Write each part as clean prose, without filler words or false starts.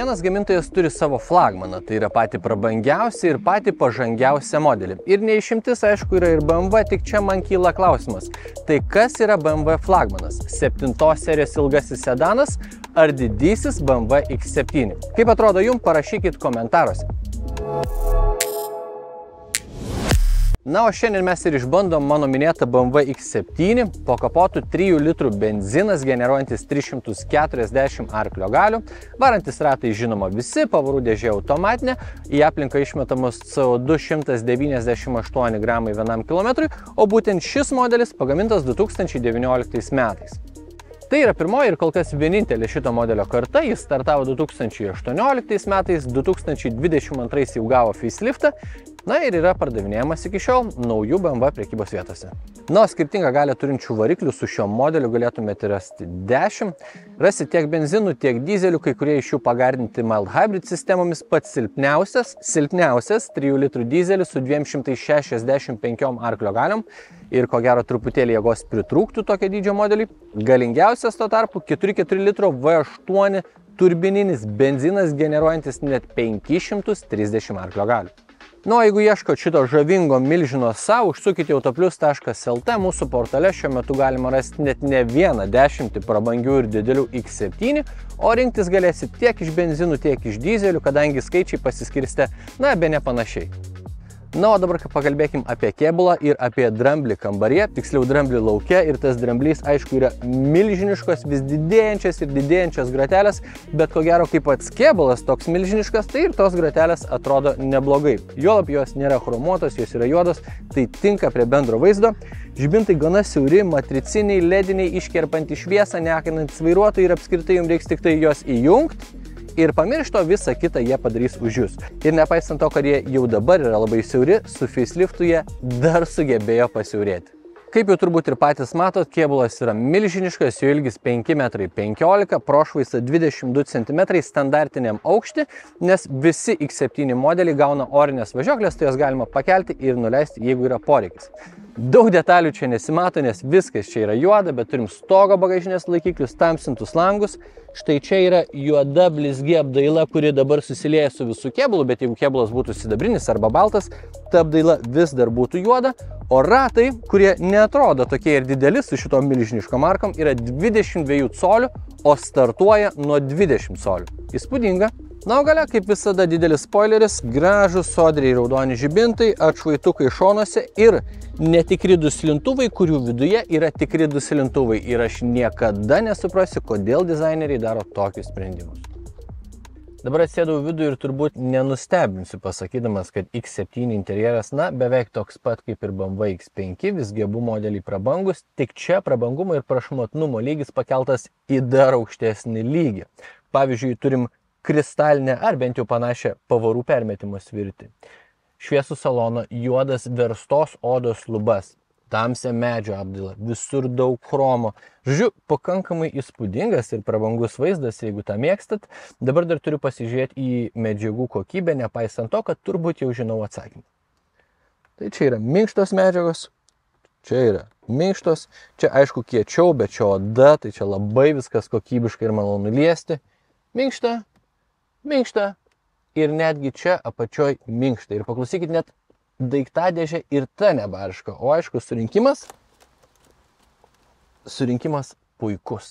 Kiekvienas gamintojas turi savo flagmaną, tai yra patį prabangiausią ir patį pažangiausią modelį. Ir neišimtis, aišku, yra ir BMW, tik čia man kyla klausimas. Tai kas yra BMW flagmanas? 7 serijos ilgasis sedanas ar didysis BMW X7? Kaip atrodo jums, parašykit komentaruose. Na, o šiandien mes ir išbandom mano minėtą BMW X7, po kapotu 3 litrų benzinas, generuojantis 340 arklio galių, varantis ratai žinoma visi, pavarų dėžė automatinė, į aplinką išmetamos CO2 198 gramai 1 km, o būtent šis modelis pagamintas 2019 metais. Tai yra pirmoji ir kol kas vienintelė šito modelio karta, jis startavo 2018 metais, 2022 jau gavo faceliftą, na ir yra pardavinėjamas iki šiol naujų BMW prekybos vietose. Na, skirtingą galią turinčių variklių su šiuo modeliu galėtumėte rasti 10. Rasi tiek benzinų, tiek dizelių, kai kurie iš jų pagardinti mild hybrid sistemomis, pats silpniausias 3 litrų dizelis su 265 arklio galiom ir ko gero truputėlį jėgos pritrūktų tokio dydžio modelį. Galingiausias tuo tarpu 4,4 litro V8 turbininis benzinas generuojantis net 530 arklio galių. Nu, jeigu ieškot šito žavingo milžino savo, užsukite autoplius.lt, mūsų portale šiuo metu galima rasti net ne vieną 10 prabangių ir didelių X7, o rinktis galėsit tiek iš benzinų, tiek iš dizelių, kadangi skaičiai pasiskirstė, na, bene panašiai. Na, o dabar pakalbėkim apie kėbulą ir apie dramblį kambaryje, tiksliau dramblį lauke, ir tas dramblys, aišku, yra milžiniškos, vis didėjančias ir didėjančias gratelės, bet ko gero, kaip pats kėbulas toks milžiniškas, tai ir tos gratelės atrodo neblogai. Juolab jos nėra chromuotos, jos yra juodos, tai tinka prie bendro vaizdo. Žibintai gana siauri, matriciniai, lediniai, iškerpantys šviesą, neakinantis vairuotojai ir apskritai jums reiks tik tai juos įjungti. Ir pamiršto visą kitą jie padarys už jūs. Ir nepaisant to, kad jie jau dabar yra labai siauri, su faceliftu jie dar sugebėjo pasiaurėti. Kaip jau turbūt ir patys matot, kėbulas yra milžiniškas, jo ilgis 5,15 m, prošvaisa 22 cm standartiniam aukšti, nes visi X7 modeliai gauna orinės važiuoklės, tai jos galima pakelti ir nuleisti, jeigu yra poreikis. Daug detalių čia nesimato, nes viskas čia yra juoda, bet turim stogo bagažinės laikiklius, tamsintus langus. Štai čia yra juoda blizgi apdaila, kuri dabar susilieja su visų kėbulu, bet jeigu kėbulas būtų sidabrinis arba baltas, ta apdaila vis dar būtų juoda, o ratai, kurie neatrodo tokie ir dideli su šitom milžiniškom markom, yra 22 colių, o startuoja nuo 20 colių. Įspūdinga. Na, o gale, kaip visada, didelis spoileris, gražus sodriai raudoni žibintai, atšvaitukai šonuose ir netikri duslintuvai, kurių viduje yra tikri duslintuvai. Ir aš niekada nesuprasiu, kodėl dizaineriai daro tokius sprendimus. Dabar atsėdau vidų ir turbūt nenustebinsiu pasakydamas, kad X7 interjeras, na, beveik toks pat kaip ir BMW X5, visgi abu modeliai prabangus, tik čia prabangumo ir prašmatnumo lygis pakeltas į dar aukštesnį lygį. Pavyzdžiui, turim kristalinę ar bent jau panašią pavarų permetimo svirtį. Šviesų salono, juodas verstos odos lubas, tamsia medžio apdaila, visur daug chromo. Žodžiu, pakankamai įspūdingas ir prabangus vaizdas, jeigu tą mėgstat. Dabar dar turiu pasižiūrėti į medžiagų kokybę, nepaisant to, kad turbūt jau žinau atsakymą. Tai čia yra minkštos medžiagos, čia yra minkštos, čia aišku kiečiau, bet čia oda, tai čia labai viskas kokybiškai ir malonu liesti. Minkšta. Minkšta ir netgi čia apačioj minkšta. Ir paklausykit, net daiktadėžė ir ta nebarška. O aišku, surinkimas puikus.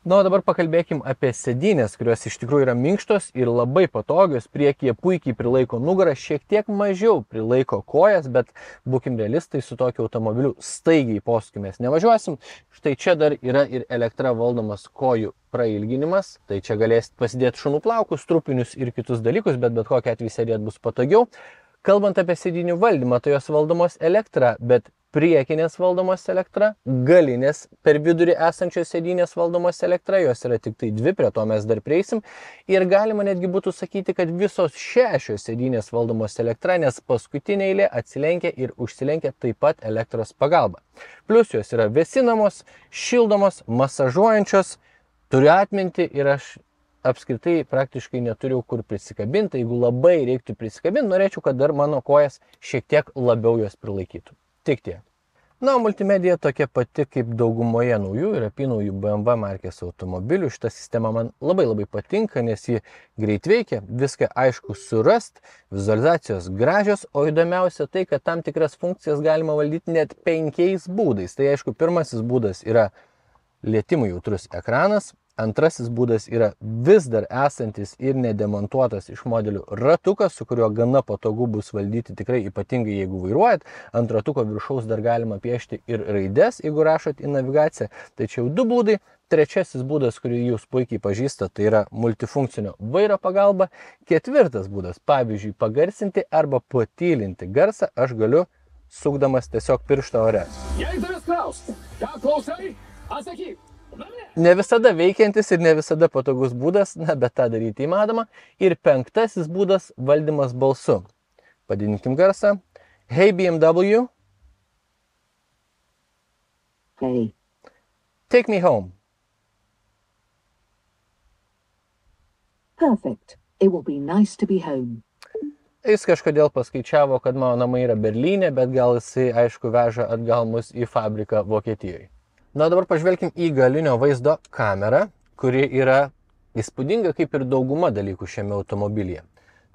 Na, o dabar pakalbėkim apie sėdynės, kurios iš tikrųjų yra minkštos ir labai patogios. Priekyje puikiai prilaiko nugarą, šiek tiek mažiau prilaiko kojas, bet būkim realistai, su tokiu automobiliu staigiai posūkiu mes nevažiuosim. Štai čia dar yra ir elektra valdomas kojų prailginimas, tai čia galėsit pasidėti šunų plaukus, trupinius ir kitus dalykus, bet kokiu atveju sėdėti bus patogiau. Kalbant apie sėdynių valdymą, tai jos valdomos elektra, bet priekinės valdomos elektra, galinės per vidurį esančios sėdynės valdomos elektra, jos yra tik tai 2, prie to mes dar prieisim. Ir galima netgi būtų sakyti, kad visos 6 sėdynės valdomos elektra, nes paskutinė eilė atsilenkia ir užsilenkia taip pat elektros pagalba. Plius jos yra vėsinamos, šildomos, masažuojančios, turi atminti ir aš apskritai praktiškai neturiu kur prisikabinti. Jeigu labai reiktų prisikabinti, norėčiau, kad dar mano kojas šiek tiek labiau jos prilaikytų. Tik tiek. Na, multimedija tokia pati kaip daugumoje naujų ir apynaujų BMW markės automobilių. Šita sistema man labai patinka, nes ji greit veikia, viską aišku surast, vizualizacijos gražios, o įdomiausia tai, kad tam tikras funkcijas galima valdyti net 5 būdais. Tai aišku, pirmasis būdas yra lietimui jautrus ekranas. Antrasis būdas yra vis dar esantis ir nedemontuotas iš modelių ratukas, su kuriuo gana patogu bus valdyti tikrai ypatingai, jeigu vairuojat. Ant ratuko viršaus dar galima piešti ir raides, jeigu rašot į navigaciją. Tačiau 2 būdai. Trečiasis būdas, kurį jūs puikiai pažįstate, tai yra multifunkcinio vairo pagalba. Ketvirtas būdas, pavyzdžiui, pagarsinti arba patylinti garsą aš galiu sukdamas tiesiog pirštą ore. Jei tavęs klaus, ką klausai, atsakyk. Ne visada veikiantis ir ne visada patogus būdas, bet tą daryti įmanoma. Ir 5. būdas – valdymas balsu. Padidinkim garsą. Hey BMW. Hey. Take me home. Perfect. It will be nice to be home. Jis kažkodėl paskaičiavo, kad mano namai yra Berlyne, bet gal jisai aišku veža atgal mus į fabriką Vokietijoje. Na, dabar pažvelkim į galinio vaizdo kamerą, kuri yra įspūdinga kaip ir dauguma dalykų šiame automobilyje.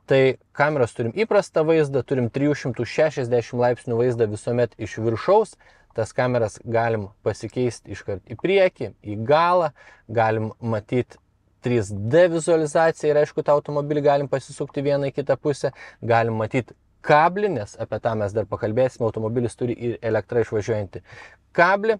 Tai kameros turim įprastą vaizdą, turim 360 laipsnių vaizdą visuomet iš viršaus. Tas kameras galim pasikeisti iškart į priekį, į galą, galim matyti 3D vizualizaciją ir aišku, tą automobilį galim pasisukti vieną į kitą pusę, galim matyti kablį, nes apie tą mes dar pakalbėsime, automobilis turi ir elektrą išvažiuojantį kablį.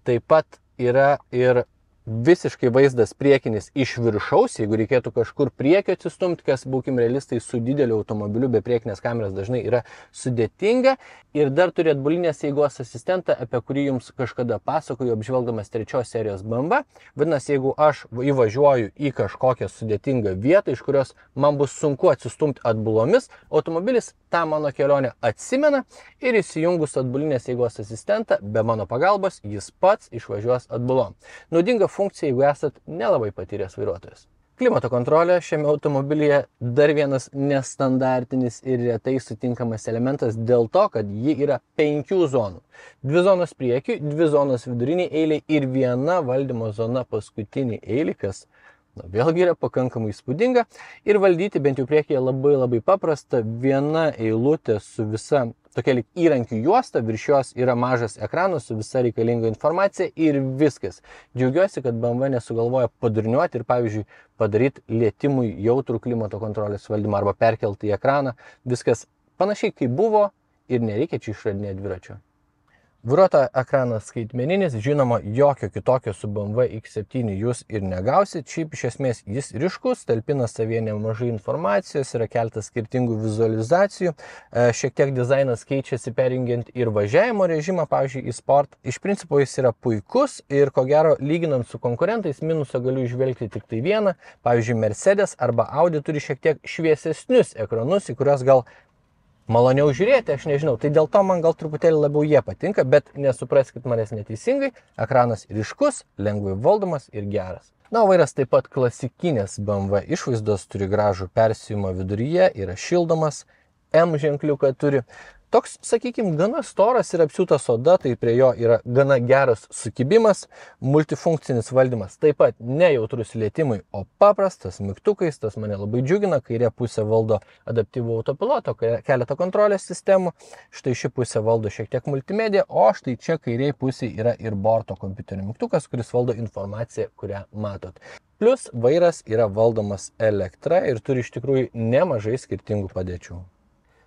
Taip pat yra ir visiškai vaizdas priekinis iš viršaus, jeigu reikėtų kažkur priekio atsistumti, kas, būkim realistai, su dideliu automobiliu be priekinės kameros dažnai yra sudėtinga. Ir dar turi atbulinės eigos asistentą, apie kurį jums kažkada pasakoju, apžvelgdamas 3 serijos BMW. Vadinasi, jeigu aš įvažiuoju į kažkokią sudėtingą vietą, iš kurios man bus sunku atsistumti atbulomis, automobilis tą mano kelionę atsimena ir įsijungus atbulinės eigos asistentą, be mano pagalbos, jis pats išvažiuos atbulom. Naudinga funkcija, jeigu esat nelabai patyręs vairuotojas. Klimato kontrolė šiame automobilyje dar vienas nestandartinis ir retai sutinkamas elementas dėl to, kad ji yra 5 zonų. 2 zonos priekiui, 2 zonos viduriniai eiliai ir 1 valdymo zona paskutiniai eiliai, kas vėlgi yra pakankamai įspūdinga. Ir valdyti bent jau priekyje labai paprasta. Viena eilutė su visa tokia lyg įrankių juosta, virš jos yra mažas ekranas su visa reikalinga informacija ir viskas. Džiaugiuosi, kad BMW nesugalvoja padurniuoti ir, pavyzdžiui, padaryti lietimui jautrų klimato kontrolės valdymą arba perkelti į ekraną. Viskas panašiai kaip buvo ir nereikia čia išradinėti dviračio. Vairuotojo ekranas skaitmeninis, žinoma, jokio kitokio su BMW X7 jūs ir negausit. Šiaip iš esmės jis ryškus, talpina savyje nemažai informacijos, yra keltas skirtingų vizualizacijų. Šiek tiek dizainas keičiasi perjungiant ir važiavimo režimą, pavyzdžiui, į sport. Iš principo jis yra puikus ir ko gero lyginant su konkurentais minusą galiu išvelgti tik tai vieną. Pavyzdžiui, Mercedes arba Audi turi šiek tiek šviesesnius ekranus, į kuriuos gal maloniau žiūrėti, aš nežinau, tai dėl to man gal truputėlį labiau jie patinka, bet nesupraskit manęs neteisingai, ekranas ryškus, lengvai valdomas ir geras. Na, vairas taip pat klasikinės BMW išvaizdos, turi gražų persijimą viduryje, yra šildomas, M ženkliuką turi. Toks, sakykime, gana storas ir apsiūtas oda, tai prie jo yra gana geras sukibimas, multifunkcinis valdymas, taip pat nejautrus lietimui, o paprastas mygtukais, tas mane labai džiugina, kairė pusė valdo adaptyvų autopiloto, keletą kontrolės sistemų, štai ši pusė valdo šiek tiek multimediją, o štai čia kairėje pusėje yra ir borto kompiuterio mygtukas, kuris valdo informaciją, kurią matot. Plus vairas yra valdomas elektra ir turi iš tikrųjų nemažai skirtingų padėčių.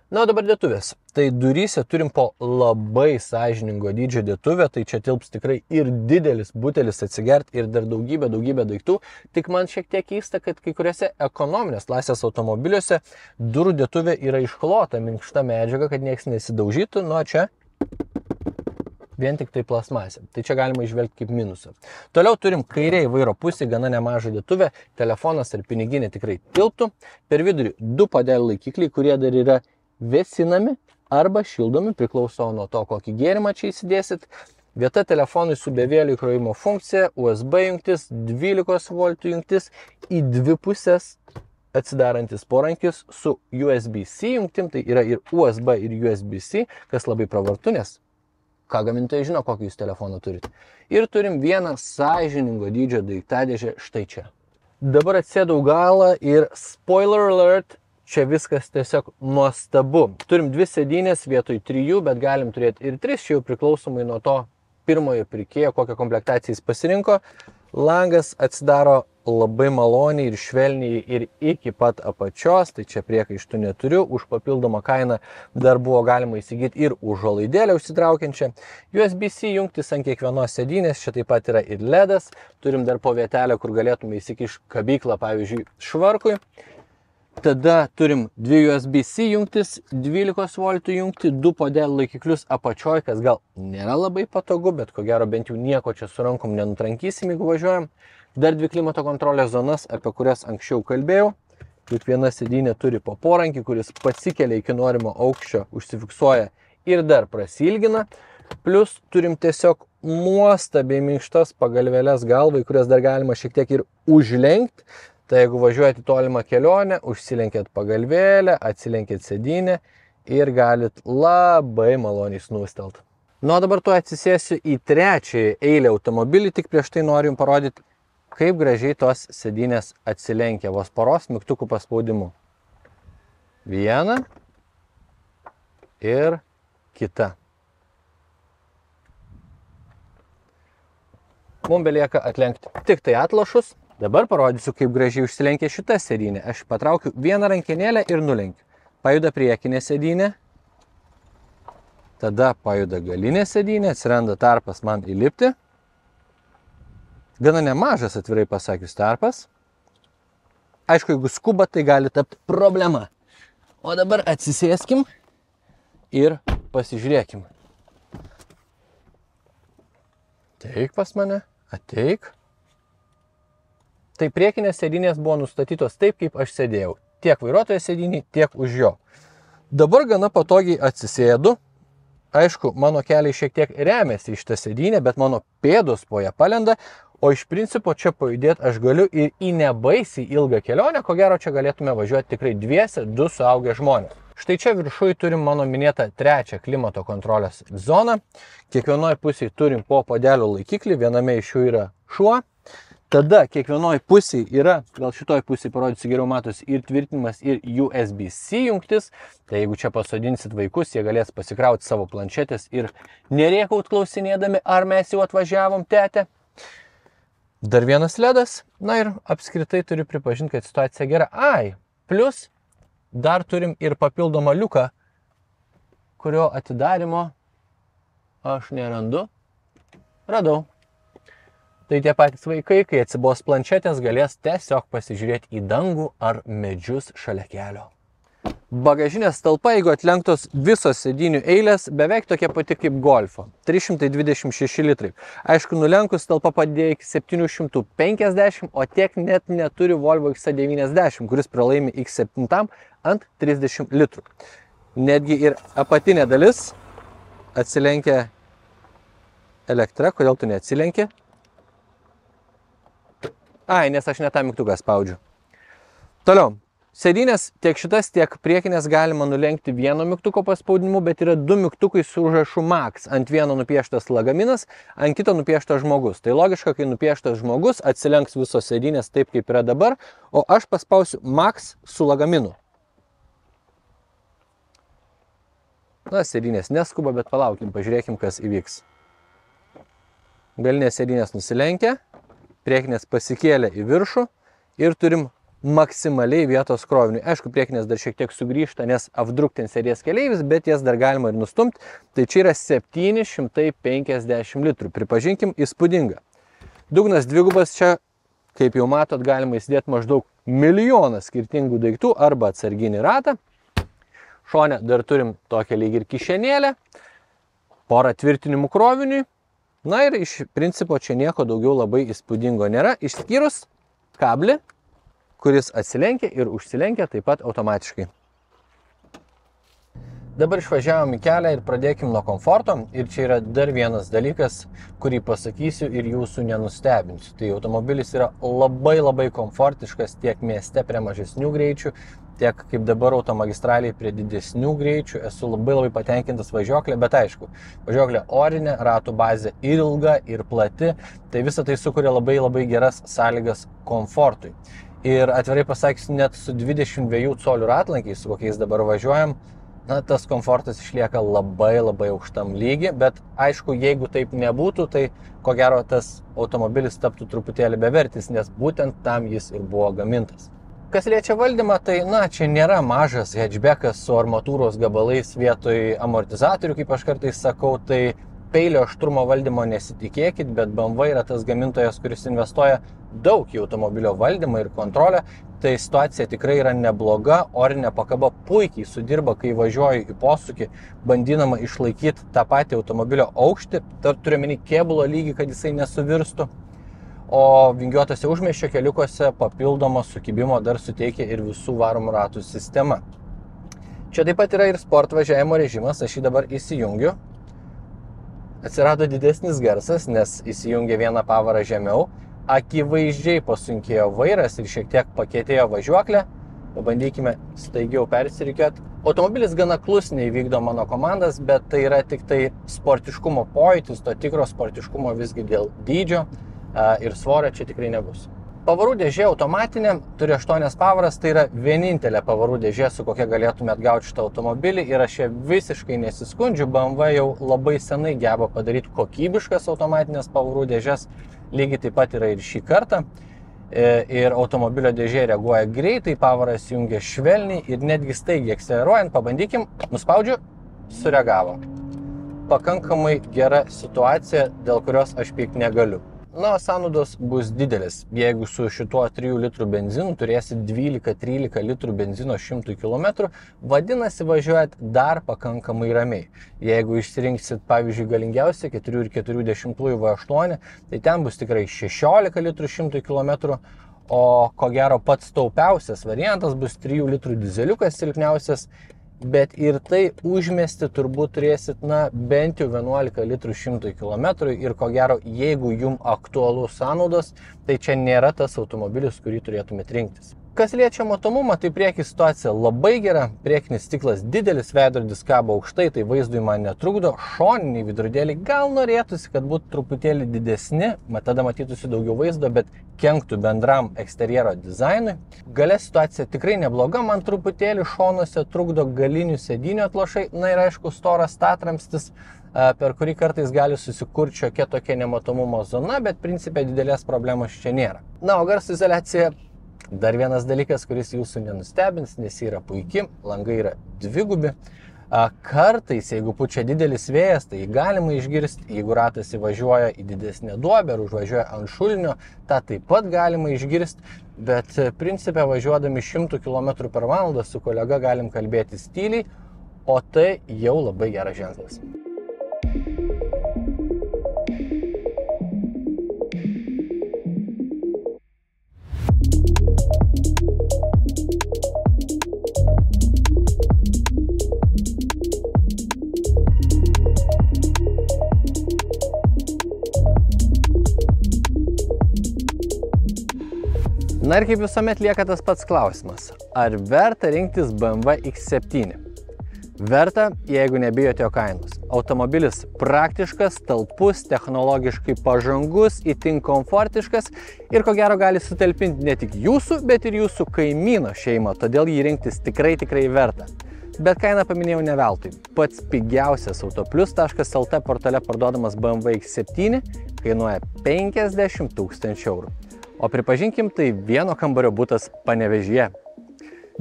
Na, o dabar dėtuvės. Tai duryse turim po labai sąžiningo dydžio dėtuvę, tai čia tilps tikrai ir didelis butelis atsigerti ir dar daugybė daiktų. Tik man šiek tiek keista, kad kai kuriuose ekonominės klasės automobiliuose durų dėtuvė yra išklota minkšta medžiaga, kad nieks nesidaužytų, nuo čia vien tik tai plasmasė. Tai čia galima išvelgti kaip minusą. Toliau turim kairėje vairo pusėje gana nemažą dėtuvę, telefonas ar piniginė tikrai tilptų. Per vidurį 2 puodelių laikikliai, kurie dar yra vėsinami arba šildomi, priklauso nuo to, kokį gėrimą čia įsidėsit. Vieta telefonui su bevėlio įkrovimo funkcija, USB jungtis, 12 voltų jungtis, į 2 pusės atsidarantis porankis su USB-C jungtim, tai yra ir USB ir USB-C, kas labai pravartu, nes ką gamintojai žino, kokį jūs telefoną turite. Ir turim vieną sąžiningo dydžio daiktadėžę štai čia. Dabar atsėdau galą ir spoiler alert, čia viskas tiesiog nuostabu. Turim 2 sėdynės vietoj 3, bet galim turėti ir 3, čia jau priklausomai nuo to pirmojo pirkėjo, kokią komplektaciją jis pasirinko. Langas atsidaro labai maloniai ir švelniai ir iki pat apačios, tai čia priekaištų neturiu, už papildomą kainą dar buvo galima įsigyti ir užuolaidėlę užsitraukiančią. USB-C jungtis ant kiekvienos sėdynės, čia taip pat yra ir LEDas, turim dar po vietelę, kur galėtume įsikišti kabyklą, pavyzdžiui, švarkui. Tada turim 2 USB-C jungtis, 12 V jungti, 2 podelių laikiklius apačioj, kas gal nėra labai patogu, bet ko gero bent jau nieko čia su rankom nenutrankysim, jeigu važiuojam. Dar 2 klimato kontrolės zonas, apie kurias anksčiau kalbėjau. Kiekviena sėdynė turi po porankį, kuris pasikelia iki norimo aukščio, užsifiksuoja ir dar prasilgina. Plus turim tiesiog nuostabiai minkštas pagalvėlės galvai, kurias dar galima šiek tiek ir užlenkti. Tai jeigu važiuojate tolimą kelionę, užsilenkėt pagalvėlę, atsilenkėt sėdynę ir galit labai maloniai snūstelt. Nu, o dabar tu atsisėsiu į 3 eilę automobilį, tik prieš tai noriu jums parodyti, kaip gražiai tos sėdynės atsilenkia vos poros mygtukų paspaudimu. Viena ir kita. Mums belieka atlenkti tik tai atlošus. Dabar parodysiu, kaip gražiai užsilenkia šita sėdynė. Aš patraukiu vieną rankenėlę ir nulenkiu. Pajuda priekinė sėdynė. Tada pajuda galinė sėdynė, atsiranda tarpas man įlipti. Gana nemažas, atvirai pasakius, tarpas. Aišku, jeigu skuba, tai gali tapti problema. O dabar atsisėskim ir pasižiūrėkim. Ateik pas mane, ateik. Tai priekinės sėdynės buvo nustatytos taip, kaip aš sėdėjau. Tiek vairuotojo sėdynį, tiek už jo. Dabar gana patogiai atsisėdu. Aišku, mano keliai šiek tiek remiasi į šitą sėdynę, bet mano pėdos po ją palenda. O iš principo čia pajudėti aš galiu ir į nebaisiai ilgą kelionę. Ko gero čia galėtume važiuoti tikrai 2 suaugę žmonės. Štai čia viršui turim mano minėtą 3 klimato kontrolės zoną. Kiekvienoje pusėje turim po podelių laikiklį, viename iš jų yra šuo. Tada kiekvienoje pusėje yra, gal šitoje pusėje parodysiu geriau matosi, ir tvirtinimas, ir USB-C jungtis. Tai jeigu čia pasodinsit vaikus, jie galės pasikrauti savo planšetės ir nerėkaut klausinėdami, ar mes jau atvažiavom, tėte. Dar vienas LEDas. Na ir apskritai turiu pripažinti, kad situacija gera. Plus dar turim ir papildomą liuką, kurio atidarimo aš nerandu. Radau. Tai tie patys vaikai, kai atsibos planšetės, galės tiesiog pasižiūrėti į dangų ar medžius šalia kelio. Bagažinės talpa, jeigu atlenktos visos sėdynių eilės, beveik tokia pati kaip Golfo. 326 litrai. Aišku, nulenkus talpa padėjo iki 750, o tiek net neturi Volvo XC90, kuris pralaimi X7 ant 30 litrų. Netgi ir apatinė dalis atsilenkia elektra. Kodėl tu neatsilenki? Nes aš ne tą mygtuką spaudžiu. Toliau. Sėdynės tiek šitas, tiek priekinės galima nulenkti vieno mygtuko paspaudimu, bet yra 2 mygtukai su užrašu Max. Ant vieno nupieštas lagaminas, ant kito nupieštas žmogus. Tai logiška, kai nupieštas žmogus, atsilenks visos sėdynės taip, kaip yra dabar, o aš paspausiu Max su lagaminu. Na, sėdynės neskuba, bet palaukim, pažiūrėkim, kas įvyks. Galinės sėdynės nusilenkia. Priekinės pasikėlė į viršų ir turim maksimaliai vietos kroviniui. Aišku, priekinės dar šiek tiek sugrįžta, nes apdruk ten sėdės keleivis, bet jas dar galima ir nustumti. Tai čia yra 750 litrų. Pripažinkim, įspūdinga. Dugnas dvigubas, čia, kaip jau matot, galima įsidėti maždaug 1 milijoną skirtingų daiktų arba atsarginį ratą. Šone dar turim tokią lyg ir kišenėlę, porą tvirtinimų kroviniui. Na ir iš principo čia nieko daugiau labai įspūdingo nėra, išskyrus kablį, kuris atsilenkia ir užsilenkia taip pat automatiškai. Dabar išvažiavom į kelią ir pradėkim nuo komforto. Ir čia yra dar vienas dalykas, kurį pasakysiu ir jūsų nenustebinsiu. Tai automobilis yra labai komfortiškas tiek mieste prie mažesnių greičių, tiek kaip dabar automagistraliai prie didesnių greičių, esu labai patenkintas važiuoklė, bet aišku, važiuoklė orinė, ratų bazė ilga ir plati, tai visą tai sukuria labai geras sąlygas komfortui. Ir atvirai pasakysiu, net su 22 colių ratlankiais, su kokiais dabar važiuojam, tas komfortas išlieka labai aukštam lygi, bet aišku, jeigu taip nebūtų, tai ko gero tas automobilis taptų truputėlį bevertis, nes būtent tam jis ir buvo gamintas. Kas liečia valdymą, tai čia nėra mažas hatchbackas su armatūros gabalais vietoj amortizatorių, kaip aš kartais sakau, tai peilio aštrumo valdymo nesitikėkit, bet BMW yra tas gamintojas, kuris investuoja daug į automobilio valdymą ir kontrolę, tai situacija tikrai yra nebloga, orinė pakaba puikiai sudirba, kai važiuoju į posūkį, bandydama išlaikyti tą patį automobilio aukštį, turiu omeny kėbulo lygį, kad jisai nesuvirstų, o vingiuotose užmiesčio keliukuose papildomo sukibimo dar suteikia ir visų varomų ratų sistema. Čia taip pat yra ir sport važiavimo režimas, aš jį dabar įsijungiu. Atsirado didesnis garsas, nes įsijungė vieną pavarą žemiau, akivaizdžiai pasunkėjo vairas ir šiek tiek pakietėjo važiuoklė. Pabandykime staigiau persirikiuoti. Automobilis gana klusniai vykdo mano komandas, bet tai yra tik tai sportiškumo pojūtis, to tikro sportiškumo visgi dėl dydžio ir svorio čia tikrai nebus. Pavarų dėžė automatinė, turi 8 pavaras, tai yra vienintelė pavarų dėžė, su kokia galėtume atgauti šitą automobilį ir aš čia visiškai nesiskundžiu, BMW jau labai senai geba padaryti kokybiškas automatinės pavarų dėžės, lygiai taip pat yra ir šį kartą. Ir automobilio dėžė reaguoja greitai, pavaras jungia švelniai ir netgi staigiai akceleruojant, pabandykim, nuspaudžiu, sureagavo. Pakankamai gera situacija, dėl kurios aš pykti negaliu. Sąnaudos bus didelis. Jeigu su šituo 3 litrų benzinu turėsi 12-13 litrų benzino 100 km, vadinasi važiuojat dar pakankamai ramiai. Jeigu išsirinksit, pavyzdžiui, galingiausią 4,4 V8, tai ten bus tikrai 16 litrų 100 km, o ko gero pats taupiausias variantas bus 3 litrų dizeliukas silpniausias, bet ir tai užmesti turbūt turėsit, bent jau 11 litrų 100 km ir ko gero, jeigu jums aktualus sąnaudos, tai čia nėra tas automobilis, kurį turėtumėt rinktis. Kas liečia matomumą, tai priekį situacija labai gera, priekinis stiklas didelis, veidrodis kabo aukštai, tai vaizdui man netrukdo, šoniniai veidrodėliai gal norėtųsi, kad būtų truputėlį didesni, tada matytųsi daugiau vaizdo, bet kenktų bendram eksterjero dizainui. Gale situacija tikrai nebloga, man truputėlį šonuose trukdo galinių sėdynių atlošai, ir aišku storas statramstis, per kurį kartais gali susikurti šiokia tokia nematomumo zona, bet principė didelės problemos čia nėra. O garso izoliacija dar vienas dalykas, kuris jūsų nenustebins, nes yra puiki, langai yra dvigubi. Kartais, jeigu pučia didelis vėjas, tai galima išgirsti, jeigu ratas įvažiuoja į didesnę duobę ar užvažiuoja ant šulinio, tą taip pat galima išgirsti, bet principė važiuodami 100 km/h su kolega galim kalbėtis tyliai, o tai jau labai geras ženklas. Ir kaip visuomet lieka tas pats klausimas, ar verta rinktis BMW X7? Verta, jeigu nebijote jo kainos. Automobilis praktiškas, talpus, technologiškai pažangus, itin komfortiškas ir ko gero gali sutalpinti ne tik jūsų, bet ir jūsų kaimyno šeimą, todėl jį rinktis tikrai verta. Bet kainą paminėjau ne veltui. Pats pigiausias autoplius.lt portale parduodamas BMW X7 kainuoja 50 000 eurų. O pripažinkim, tai vieno kambario butas Panevėžyje.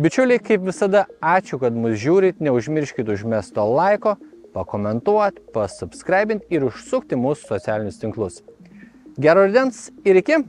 Bičiuliai, kaip visada, ačiū, kad mus žiūrit, neužmirškit užmesto laiko, pakomentuot, pasubscribint ir užsukti mūsų socialinius tinklus. Gero rudens ir iki!